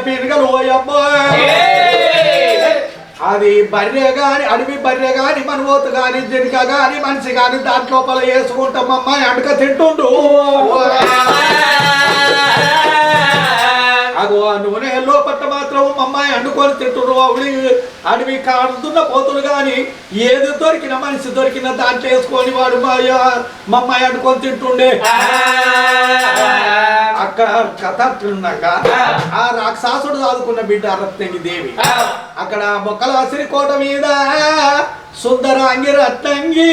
పీనుగలు ఓయమ్మో అది బర్రె గాని అడవి బర్రె గాని మనవోతు గాని జనిక గాని మనిషి గాని దాంట్లోపల వేసుకుంటాం అమ్మాయి అడక తింటుండు అగో నూనె లోపట్ట మాత్రం అమ్మాయి అండుకొని తింటుండ్రు అడవి కాడుతున్న పోతులు గాని ఏది దొరికిన మనిషి దొరికిన దాంట్లో వేసుకొని వాడు మమ్మాయి అండుకొని తింటుండే అక్కడ కథ అట్లున్నాక ఆ రాక్షసుడు చదువుకున్న బిడ్డ రత్నంగి దేవి అక్కడ మొక్కల అసిరి కోట మీద సుందరాంగి రత్నంగి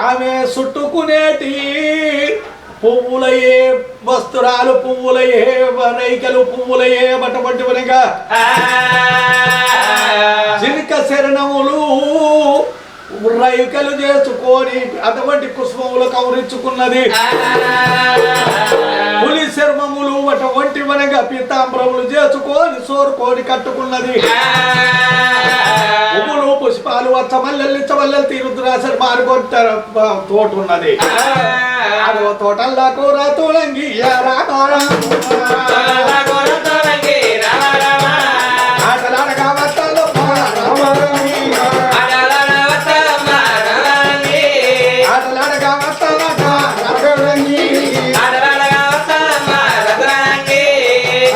ఆమె చుట్టుకునేటి పువ్వులయే వస్త్రాలు పువ్వులయే రైకలు పువ్వులయే బట్టబట్టి వనగా జినక శరణములు రైకలు చేసుకొని అటువంటి కుసుమములు కౌరించుకున్నది పులి శర్మములు అటువంటి వనగా పీతాంబరములు చేసుకొని సోరుకొని కట్టుకున్నది పువ్వులు పుష్పాలు వచ్చమల్లెలు తీరుద్రాసరి మారుకొంటారు తోట ఉన్నది అదో తోటల్లా కూర తోలంగి ఆటలాడగా వస్తాలో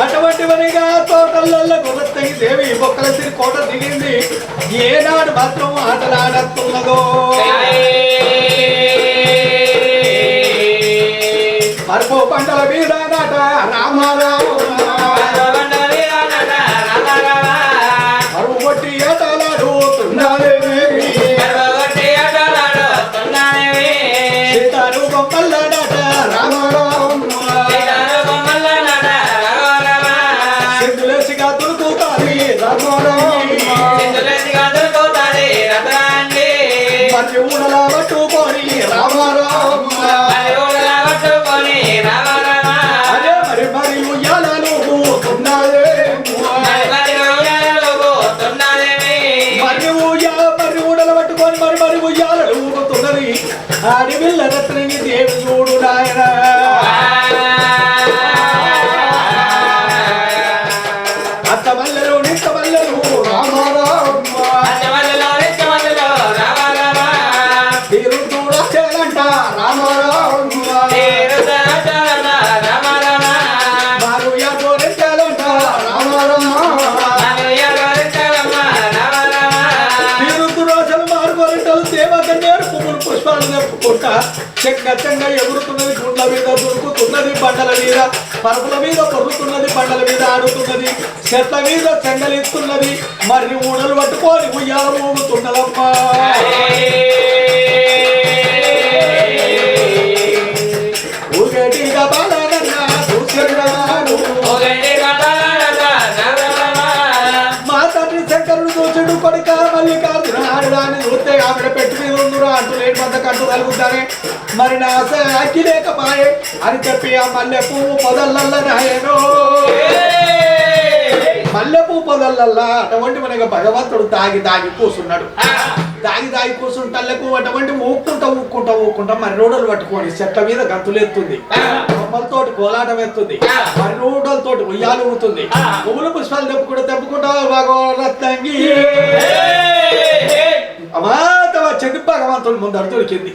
అటువంటివనిగా తోటలలో గురత్తగి దేవి బొక్కల సిరి కోట దిగింది ఏనాడు మాత్రం ఆటలాడుతున్నదో మరుపు పంటల మీద నాట రామారావు మరుపు కొట్టి ఆటలాడుతున్నాదేవి సీతారు బొమ్మల నాట రామారావు సింధులేసిగా దొరుకుతాది మరి ఊడలా పట్టుకొని రామారావు అదే మరి మరి ఉయ్యాలను పోతున్నాదే మరి ఊడల పట్టుకొని మరి ఉయ్యాలను ఊగుతున్నది అడవిల్ల రత్నని దేవి చూడు నాయన అత్తమల్లెలు నిత్తమల్లెలు రామారావు తీరు చూడాలంట రామారావు పుష్పాలు జరుపుకుంటా చెంగ ఎగురుతున్నది గుండ్ల మీద దొరుకుతున్నది బండల మీద పరుపుల మీద పొర్రుతున్నది బండల మీద ఆడుతున్నది చెట్ల మీద చెంగలిస్తున్నది మరి ఊడలు పట్టుకొని ఉయ్యాల ఊగుతున్నదమ్మా ఊగేటిగా బాలనన్నా చూసేవాడు మా తండ్రి శంకరుడు చూచుడు కొడుక మల్లికార్జున ఆడడాన్ని చూస్తే ఆవిడ పెట్టి మీద ఉందిరా అంటూ లేని వద్ద కట్టు కలుగుతానే మరి నా అక్కి లేకపాయే అని చెప్పి ఆ మల్లె పువ్వు పొదల్లల్లా నాయనో మల్లె పువ్వు పొదల్లల్లా అటువంటి మనకి భగవంతుడు తాగి కూసున్నాడు తాగి కూసుంటల్లకు అటువంటి ఊక్కుంటా మరి రోడ్లు పట్టుకొని చెట్ల మీద గంతులెత్తుంది బొమ్మలతోటి కోలాటం ఎత్తుంది మరి రోడ్లతోటి ఉయ్యాలు ఊగుతుంది పువ్వులు పుష్పాలు తెప్పుకుంటా భగవరత్నంగి అమాతవ చెది భగవంతుని ముందర దొరికింది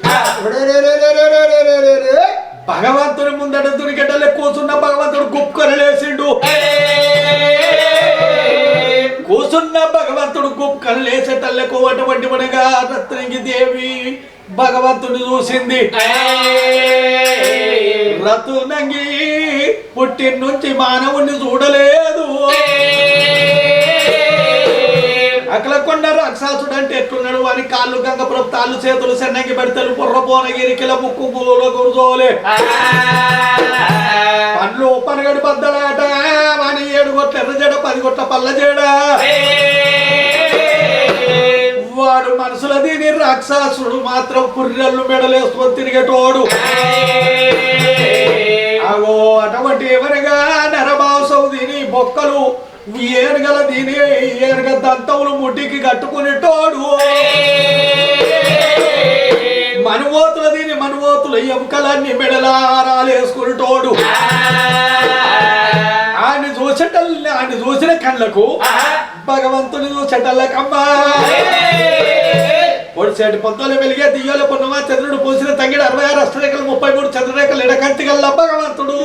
భగవంతుని ముందట దొరికేటల్లే కూర్చున్న భగవంతుడు గుప్పుకొని లేచిండు కూసున్న భగవంతుడు గుప్పుకొని లేచేటల్లకు అటువంటి మనగా రత్నంగి దేవి భగవంతుని చూసింది రత్నంగి పుట్టిన నుంచి మానవుణ్ణి చూడలేదు అకలకొండ రాక్షసుడు అంటే ఎట్లున్నాడు వారి కాళ్ళు గంగపురం తాళ్ళు చేతులు సెన్నగి పెడతలు పొర్రపోనగిరికిల ముక్కు పూల గురుజోలే పండ్లు పనగడి బద్దలాట వాని 7 గొట్ల ఎర్ర జడ 10 గొట్ల పల్ల జడ వాడు మనసుల దీని రాక్షసుడు మాత్రం పుర్రెళ్ళు మెడలేసుకొని తిరిగేటోడు అగో అటువంటి ఎవరిగా నరమాంసం దీని బొక్కలు ఏనుగల దీని ఏనుగ దంతములు ముట్టికి కట్టుకునేటోడు మనుమోతుల దీని మనుమోతుల ఎముకలన్నీ మెడలారాలు వేసుకునేటోడు ఆయన చూసిన కళ్ళకు భగవంతుని చూసేటల్లకమ్మా పొడిసేటి పొద్దులు వెలిగే దియ్యోల పొన్నమా చంద్రుడు పూసిన తంగిడు 66 అష్టరేఖలు 33 చంద్రరేఖలు ఎడకంటి గల్ల భగవంతుడు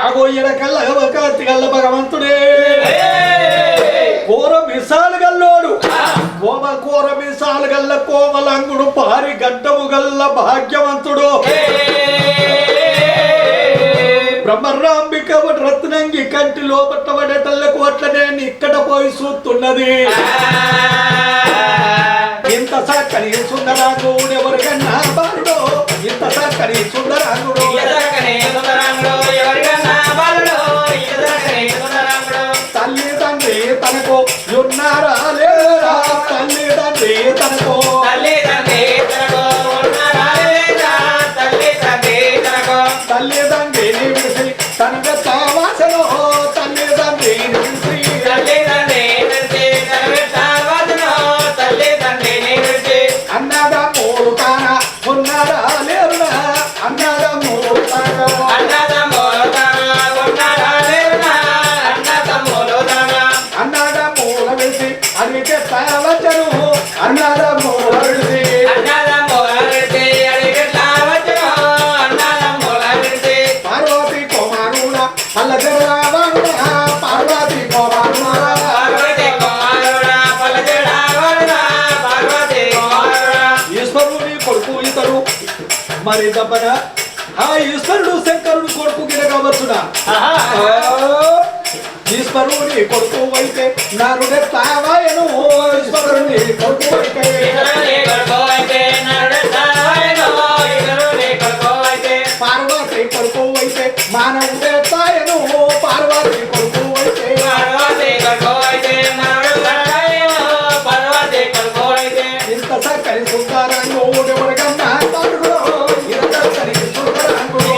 అగో ఎడకల్ల కంటి గల్ల భగవంతుడే కూర మిసాలు గల్లోడు కూర మిసాలు గల్ల కోమలంగుడు భారీ గడ్డము గల్ల భాగ్యవంతుడు బ్రహ్మరాంబిక రత్నంగి కంటి లోపట్టబడేటల్లకు అట్లనే ఇక్కడ పోయి చూస్తున్నది ఇంత చక్కని సుందరాంగుడు ఎవరికన్నా బాలుడో ఇంత చక్కని సుందరాంగుడు తల్లి తండ్రి తనకు ఉన్నారా లేదా తల్లి తండ్రి తనకు తల్లి తండ్రి విడిసి తన వాసను తల్లి తండ్రి అన్నదా మూడు కాన ఉన్నారా లేరునా అన్నదా మూడు అన్నదా మూల విడిసి అడిగితే వచ్చను అన్నదా మూల విడిసి ఈశ్వరుని కొడుకు ఇతడు మరి తప్పన ఆ ఈశ్వరుడు శంకరుడు కొడుకు గిడ కావచ్చునా ఈశ్వరుని కొడుకు అయితే నరుడే తావాయను ఈశ్వరుని కొడుకు అయితే పార్వతి కొడుకు అయితే మానవుడే తాయను పార్వతి కొడుకు అయితే ఇంత చక్కని సుందరాంగుడు ఎవరికన్నా ఇంత చక్కని సుందరాంగుడు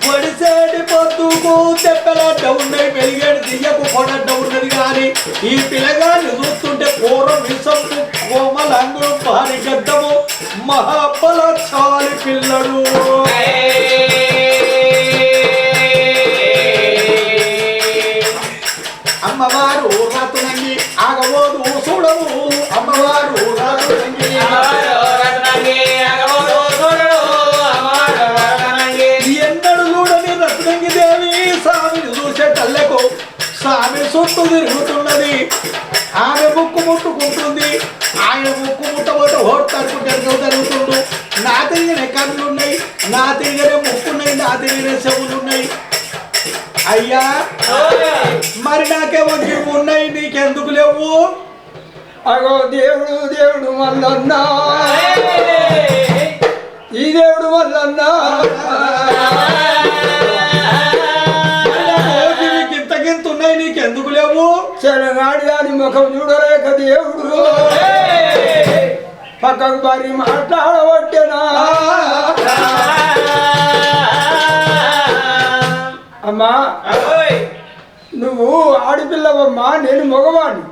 పొడిసేటి పొద్దుకు తెప్పలడ్డ ఉన్నాయి వెలిగేడు దియ్యకు పొడడ్డ ఉన్నది కానీ ఈ పిల్లగాన్ని చూస్తుంటే పూర్వం విసంపు కోమలంగుడు భారీ గడ్డము మహాబలశాలి పిల్లడు అమ్మవారు రాతునంగి ఆగబోదు చూడవు అమ్మవారు రాతునంగి ఎన్నడు చూడని రత్నంగి దేవి స్వామిని చూసే తల్లకు స్వామి చుట్టూ తిరుగుతున్నది ఆమె ముక్కు ముట్టుకుంటుంది ఆయన ముక్కు ముట్టబోతే ఓడతాడుకుంటే జరుగుతుండు నా తిరిగిన కళ్ళున్నాయి నా తిరిగిన ముక్కున్నాయి నా తిరిగిన చెవులున్నాయి అయ్యా మరి నాకేమో ఉన్నాయి నీకెందుకు లేవు అగో దేవుడు దేవుడు మల్లన్నా ఈ దేవుడు మల్లన్నా గింత ఉన్నాయి నీకెందుకు లేవు చెలగాడి దాని ముఖం చూడలేక దేవుడు పక్కకు భారీ మాట్లాడబట్టేనా అమ్మా నువ్వు ఆడపిల్లవమ్మా నేను మగవాణ్ణి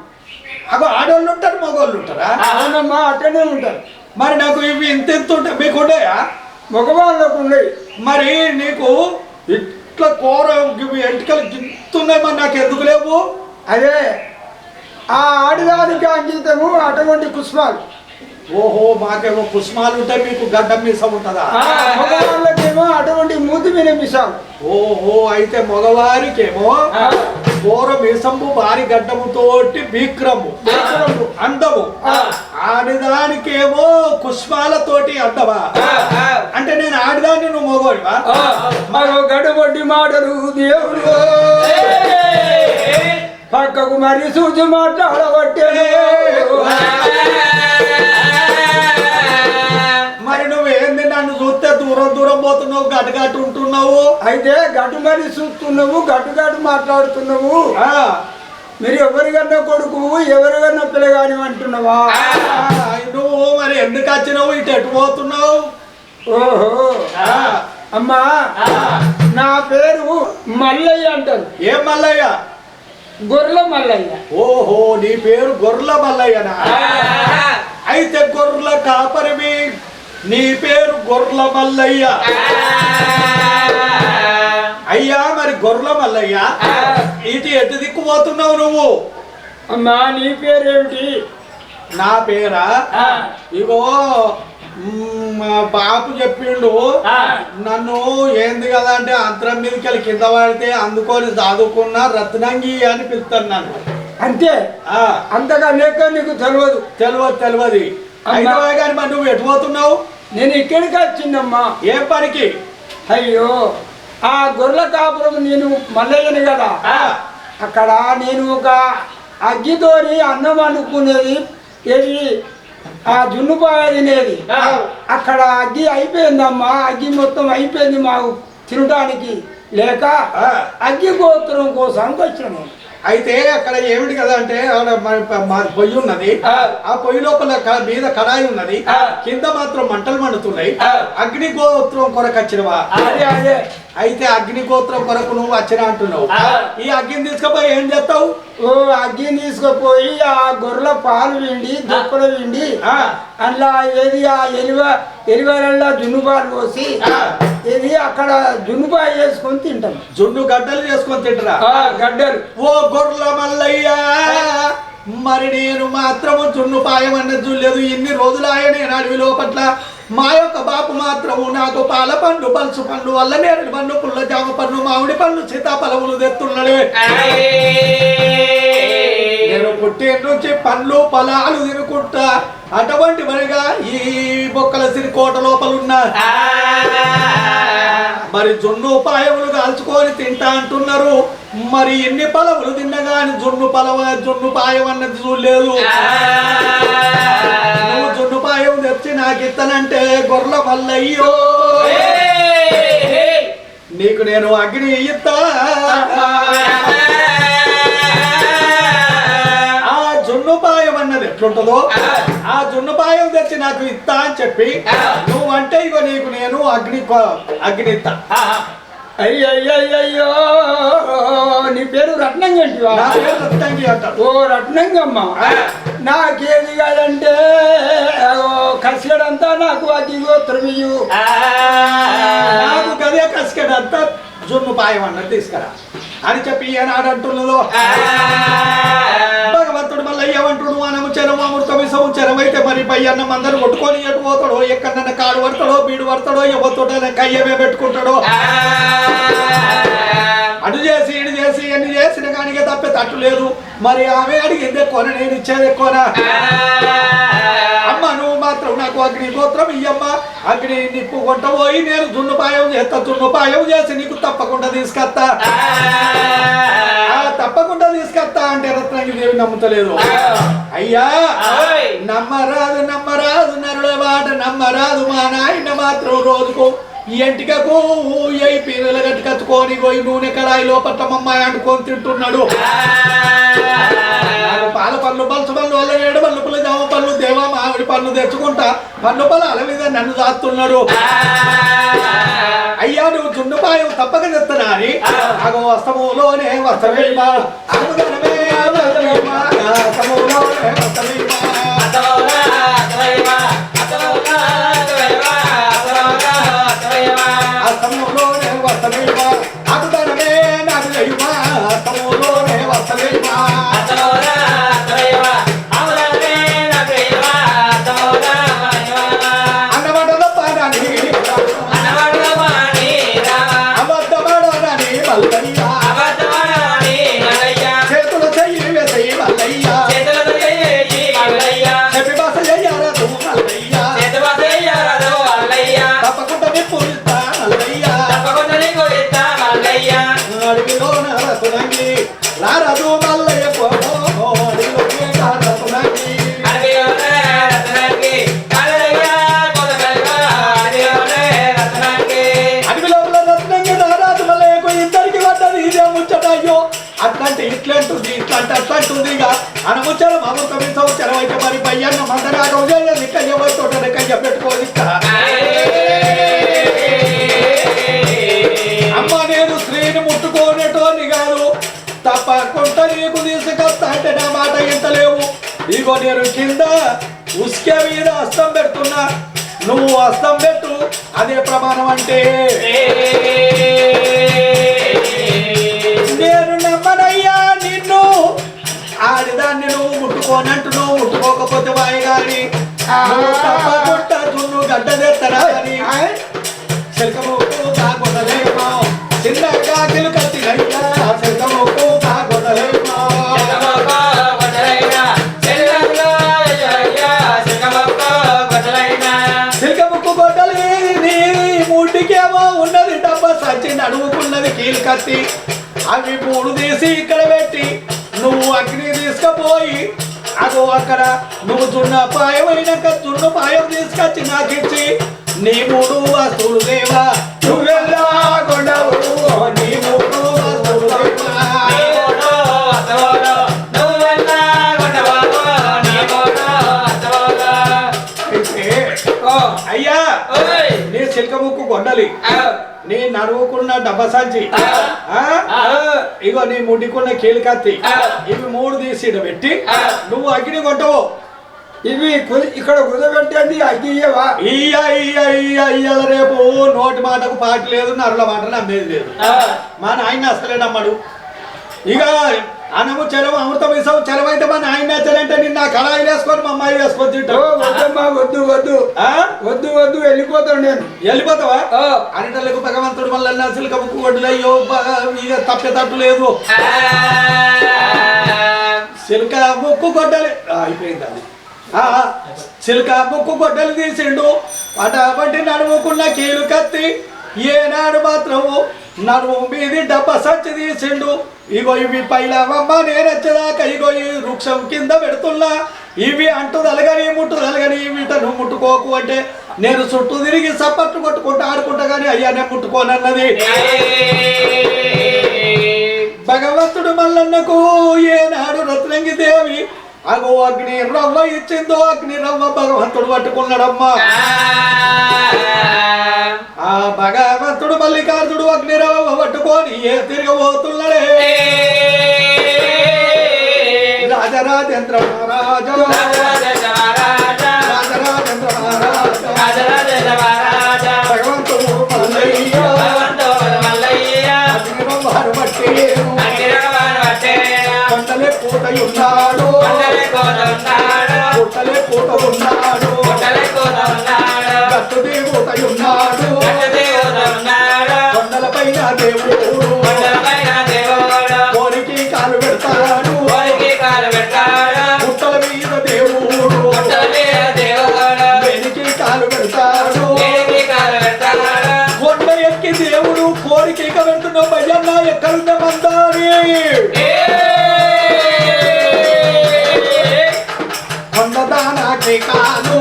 అగో ఆడవాళ్ళు ఉంటారు మగవాళ్ళు ఉంటారా అవునమ్మా అట్టనే ఉంటారు మరి నాకు ఇవి ఇంత ఉంటాయి మీకు ఉన్నాయా మగవాళ్ళకు ఉన్నాయి మరి నీకు ఇట్లా కూర ఎంటికలు గింతున్నాయి మరి నాకు ఎందుకు లేవు అదే ఆ ఆడిదానికి అంకితము అటువంటి పుష్పాలు ఓహో మాకేమో పుష్పాలు ఉంటాయి మీకు గడ్డం మీసం ఉంటుందా మగవాళ్ళకేమో అటువంటి మూతి మీద మిసాలు ఓహో అయితే మగవారికేమో కూర మీసంబు భారీ గడ్డముతోటి విక్రము అందము ఆడిదానికేమో పుష్పాలతోటి అందమా అంటే నేను ఆడిదాన్ని నువ్వు మగవాడివా మగ గడబొడ్డి మాటలు దేవుడు పక్కకు మరి సూచి మాట్లాడబట్టే మరి నువ్వేంది నన్ను చూస్తే దూరం దూరం పోతున్నావు గట్టు ఉంటున్నావు అయితే గట్టు మరి చూస్తున్నావు గట్టు మాట్లాడుతున్నావు మీరు ఎవరికన్నా కొడుకు ఎవరికన్నా పిల్లగాని అంటున్నావా నువ్వు మరి ఎందుకు వచ్చినావు ఇటు ఎటు పోతున్నావు ఓహో అమ్మా నా పేరు మల్లయ్య అంటారు ఏం మల్లయ్య గొర్రెల మల్లయ్య ఓహో నీ పేరు గొర్రెల మల్లయ్యనా అయితే గొర్రెల కాపరివి నీ పేరు గొర్ల మల్లయ్య. అయ్యా మరి గొర్ల మల్లయ్య ఇటు ఎటు దిక్కుపోతున్నావు నువ్వు? అమ్మా నీ పేరేమిటి? నా పేరా ఇగో మా బాపు చెప్పిండు నన్ను ఏంది కదా అంటే అంతరం మీదకి కింద పడితే అందుకొని చదువుకున్న రత్నంగి అని పిలుస్తాను నన్ను. అంతే అంతగా లేక నీకు తెలియదు? తెలియదు అయితే కానీ మరి నువ్వు ఎటు పోతున్నావు? నేను ఇక్కడికి వచ్చిందమ్మా. ఏం పనికి? అయ్యో ఆ గొర్రెల కాపురం నేను మల్లయ్యని కదా, అక్కడ నేను ఒక అగ్గితోని అన్నం అనుకునేది, ఏది ఆ జున్నుపాయ తినేది. అక్కడ అగ్గి అయిపోయిందమ్మా, అగ్గి మొత్తం అయిపోయింది మాకు తినడానికి లేక అగ్గి గోత్రం కోసం వచ్చిన. అయితే అక్కడ ఏమిటి కదా అంటే పొయ్యి ఉన్నది, ఆ పొయ్యి లోపల మీద కడాయి ఉన్నది, కింద మాత్రం మంటలు మండుతున్నాయి. అగ్ని గోత్రం కొరకు వచ్చినవా? అదే అయితే అగ్ని గోత్రం కొరకు నువ్వు వచ్చిన అంటున్నావు. ఈ అగ్గిని తీసుకుపోయి ఏం చేస్తావు? ఓ అగ్గిని తీసుకుపోయి ఆ గొర్రెల పాలు విండి దుప్పలు విండి అందులో ఏది ఆ ఎలివెరల్లో జున్ను పాలు పోసి ఇది అక్కడ జున్నుపాయ చేసుకొని తింటాం. జున్ను గడ్డలు చేసుకొని తింటారా? గడ్డలు. ఓ గొర్రెల మల్లయ్య మరి నేను మాత్రము జున్ను పాయం అన్నది చూడలేదు. ఇన్ని రోజులు ఆయన అడవి లోపట్ల మా యొక్క బాపు మాత్రము నాకు పాల పండు పలుసు పండు వల్ల నేరేడు పండు పుల్ల జామ పండు మామిడి పండు సీతాఫలములు తెస్తున్నాడు. నేను పుట్టిన నుంచి పండ్లు పొలాలు తినుకుంటా అటువంటి మరిగా ఈ బొక్కల సిరికోట లోపల ఉన్నా మరి జున్ను పాయములు కాల్చుకొని తింటా అంటున్నారు. మరి ఎన్ని పలవులు తిన్నగాని జున్ను పాయం అన్నది చూడలేదు. నువ్వు జున్ను పాయం తెచ్చి నాకు ఇత్తనంటే గొర్రెల మల్లయ్యో నీకు నేను అగ్ని ఇస్తా. ఆ జున్నుపాయం అన్నది ఎట్లుంటుందో ఆ జున్నుపాయం తెచ్చి నాకు ఇస్తా అని చెప్పి నువ్వు అంటే ఇగో నీకు నేను అగ్ని ఇస్తా. అయ్యయ్యో నీ పేరు రత్నంగి అంటివా? నా పేరు రత్నంగి అంటారు. ఓ రత్నంగమ్మ నాకేది కాదంటే కసిగడంతా నాకు అగ్గి గోత్రం ఇయ్యు. నాకు గదే కసిగడంతా జున్ను పాయం అన్నది తీసుకురా అని చెప్పి ఏనాడు అంటున్నదో భగవంతుడు మళ్ళీ ఏమంటుడు మనము చరము అమృతం ఇసము చరమైతే మరి పై అన్నం అందరూ కొట్టుకొని ఎటు పోతాడో ఎక్కడన్నా కాడు పడతాడో బీడు పడతాడో ఎవరితోటో కయ్యమే పెట్టుకుంటాడో అటు చేసి ఇటు చేసి ఎన్ని చేసిన కానీ తప్పే తట్టు లేదు. మరి ఆమె అడిగింది ఎక్కువనా నేను ఇచ్చేది ఎక్కువనా? అమ్మ నువ్వు మాత్రం నాకు అగ్ని గోత్రం ఇయ్యమ్మ, అగ్ని నిప్పు కొంట పోయి నేను జున్నుపాయం చేస్తా, జున్నుపాయం చేసి నీకు తప్పకుండా తీసుకొస్తా. తప్పకుండా తీసుకొస్తా అంటే రత్నంగి దేవి నమ్ముతలేదు. అయ్యా నమ్మరాదు నరుల మాట నమ్మరాదు. మా నాయన మాత్రం రోజుకు ఎంటికకు ఏ పీరలు కట్టుకొని పోయి నూనె కడాయి లోపట్ల మమ్మాయి అనుకొని తింటున్నాడు. నాకు పాల పళ్ళు పలుసు పళ్ళు వల్ల ఏడు పళ్ళు పుల్ల జామ పళ్ళు దేవా మామిడి పళ్ళు తెచ్చుకుంటా పళ్ళు పొలాల మీద నన్ను దాస్తున్నాడు. అయ్యా నువ్వు జున్నుపాయం తప్పక తెస్తున్నా అని అగో వస్తములోనే వస్తవేమా అట్లాంటి ఇట్లాంటుంది ఇట్లాంటి అట్లాంటుంది ఇక అనముచ్చరం అమృతం సంవత్సరం అయితే మరి పయ్యన్న మందరాగం చేయదు కయ్యతో కయ్య పెట్టుకోదు. అమ్మ నేను స్త్రీని ముట్టుకోనేటోని కాదు తప్పకుండా నీకు తీసుకొస్తా అంటే నా మాట ఇంతలేవు. ఇగో నేను కింద ఉస్కే మీద అస్తం పెడుతున్నా నువ్వు హస్తం పెట్టు అదే ప్రమాణం అంటే నేను నమ్మనయ్యా నిన్ను ఆడిదాన్ని నువ్వు ముట్టుకోనంటూ నువ్వు ముట్టుకోకపోతే వాయి గాని తప్పకుంట దున్ను గడ్డ తెత్తరా అని శల్కముకు కాకొనలేమో చిన్నగా కిలుకత్తినయ్యా శల్కముకు కాకొనలేమో శల్కముకు గొడ్డలి నీ ముడ్డికేమో ఉన్నది డబ్బా సచ్చి నడువుకున్నది కీలుకత్తి అవి మూడు తీసి ఇక్కడ పెట్టి నువ్వు అగ్ని తీసుకుపోయి అగో అక్కడ నువ్వు జున్న పాయం అయినాక జున్న పాయం తీసుకొచ్చి నాకు ఇచ్చి నీ మూడు వస్తువులు దేవా నువ్వెల్లా కొండవు నీ మూడు వస్తువులు అయ్యా నీ చిలకముక్కు కొండలి నీ నడువుకున్న డబ్బా సంచి ఇగో నీ ముడ్డికున్న కీలుకత్తి ఇవి మూడు తీసి పెట్టి నువ్వు అగ్ని కొట్టవు ఇవి ఇక్కడ కుదబెట్టండి అగ్గి ఇయ్యవా ఇయ్యాల రేపు నోటి మాటకు పాటి లేదు నరుల మాటలు నమ్మేది లేదు మా నాయన అసలే నమ్మడు ఇక అనము చెలవు అమృతం ఇసావు చెలవు అయితే మా నాయన నచ్చలంటే నిన్న కళాయి వేసుకొని మా అమ్మాయి వేసుకొని తింటావు వద్దమ్మా వద్దు వద్దు వద్దు వద్దు వెళ్ళిపోతాను నేను వెళ్ళిపోతావా అనిటలకు భగవంతుడు మళ్ళీ అసలు కబుక్కు వడ్లు అయ్యో ఇక తప్పేటట్టు లేదు చిలుక ముక్కు గొడ్డలి అయిపోయింది అది చిలుక ముక్కు గొడ్డలు తీసిండు అటువంటి నడుముకున్న కీలు కత్తి ఏనాడు మాత్రము నడుము మీది డబ్బా సచ్చి తీసిండు ఇగో ఇవి పైలవమ్మ నేనొచ్చేదాకా ఇగో ఈ వృక్షం కింద పెడుతున్నా ఇవి అంటు తలగని ముట్టు తలగని వీటను ముట్టుకోకు అంటే నేను చుట్టూ తిరిగి సప్పట్లు కొట్టుకుంటూ ఆడుకుంటా కానీ అయ్యా నేను ముట్టుకోనన్నది భగవంతుడు మల్లన్నకు ఏనాడు రత్నంగి దేవి అగో అగ్ని రవ్వ ఇచ్చిందో అగ్ని రవ్వ భగవంతుడు పట్టుకున్నాడమ్మా ఆ భగవంతుడు మల్లికార్జుడు అగ్ని రవ్వ పట్టుకొని తిరగబోతున్నాడే రాజరాజేంద్ర మహారాజా రాజరాజేంద్ర మహారాజా భగవంతుడు మల్లయ్య అగ్ని రవ్వను పట్టి కొండలే పూతయున్నాడు పుట్టలే పూత ఉన్నాడు గట్టు దేవుతయున్నాడు కొండల పైన దేవుడు కోరికి కాలు పెడతాడు పుట్టల మీద దేవుడు వెనికి కాలు పెడతాడు కొండ ఎక్కి దేవుడు కోరికి ఇక పెడుతున్నావు భయ్యన్న ఎక్కడున్న మందారి కొండదానాకి కాలు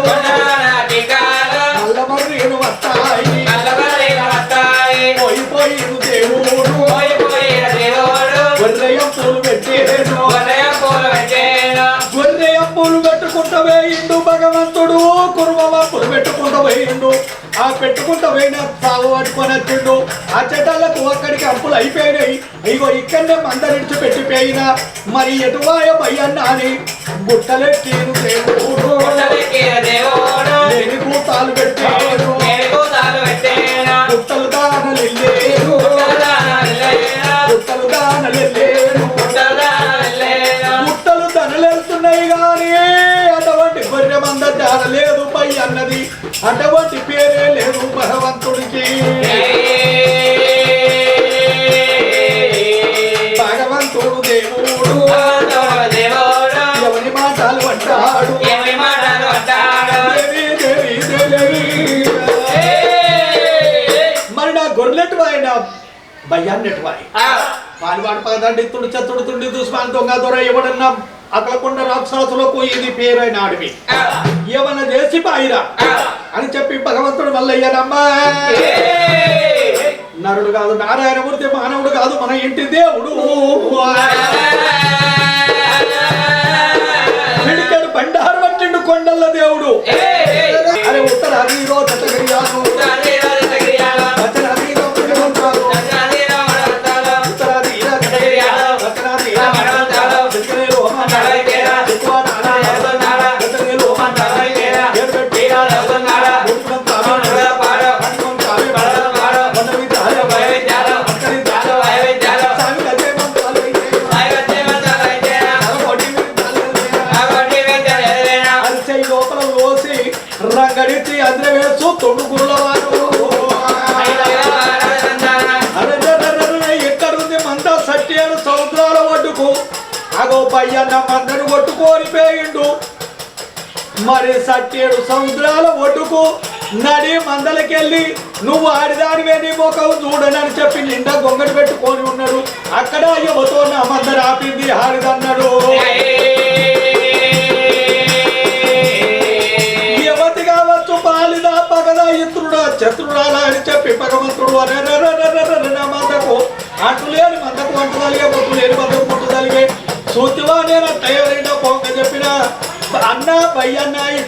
నల్లమర్రీలు వస్తాయి పోయిపోయిను దేవుడు గొర్రెయం పూలు పెట్టేను గొర్రెయం పూలు పెట్టుకుంటూ వేయిండు భగవంతుడు కురుమవాపులు పెట్టుకుంటూ వేయిండు ఆ పెట్టుకుంటూ పోయిన సాగు పట్టుకొని వచ్చిండు ఆ చెట్టాలకు అక్కడికి అప్పులు అయిపోయినాయి ఇగో ఇక్కడనే మందరించి పెట్టిపోయిన మరి ఎటువాయ భయ్యన్న అని గుట్టలెక్కిను దేవుడు నేను కూతాలు పెట్టాను గుట్టలు దానలిల్లేను గుట్టలు దానలిల్లేను గుట్టలు దనలేస్తున్నాయి గాని అటువంటి గొర్రె మంద జాడలేదు పై అన్నది అటువంటి పేరే లేదు భగవంతుడికి భగవంతుడు దేవుడు ఎవరి మాటలు అంటాడు మరి నా గొర్రెటు ఆయన భయాన్నెటు వాయి పాడివాడు పదండి తుడి చతుడు తుండి దుస్మాన్ దొంగ దొర ఎవడన్నా అకలకొండ రాక్షసులకు ఇది పేరైన అడవి ఏమన్నా చేసి పాయిరా అని చెప్పి భగవంతుడు మల్లయ్యనమ్మా నరుడు కాదు నారాయణమూర్తి మానవుడు కాదు మన ఇంటి దేవుడు పిడికడు బండారు పట్టిండు కొండల్ల దేవుడు అరే ఉత్తరాది దత్తగిరియాలు గడిచి అందరూ వేస్తూ తొడుగురుల వారు ఎక్కడుంది మంద సట్యేడు సముద్రాల ఒడ్డుకు అగో పయ్యన్న మందను కొట్టుకోరిపోయిండు మరి సట్యేడు సముద్రాల ఒడ్డుకు నడి మందలకెళ్ళి నువ్వు ఆడిదానివే నీ ముఖం చూడనని చెప్పి నిండా గొంగడి పెట్టుకొని ఉన్నాడు అక్కడ యువతో నా మందరు ఆపింది ఆడిదన్నాడు యువతి కావచ్చు పాలిదా పగదా ఇత్రుడా చతురుడాలా అని చెప్పి భగవంతుడు నా మందకు అంటులేని మందకు అంటుదలిగే ముట్టులేని మందకు ముట్టుదలిగే సూతివా నేను తయారైన పొంగ చెప్పిన అన్న పయ్యన్న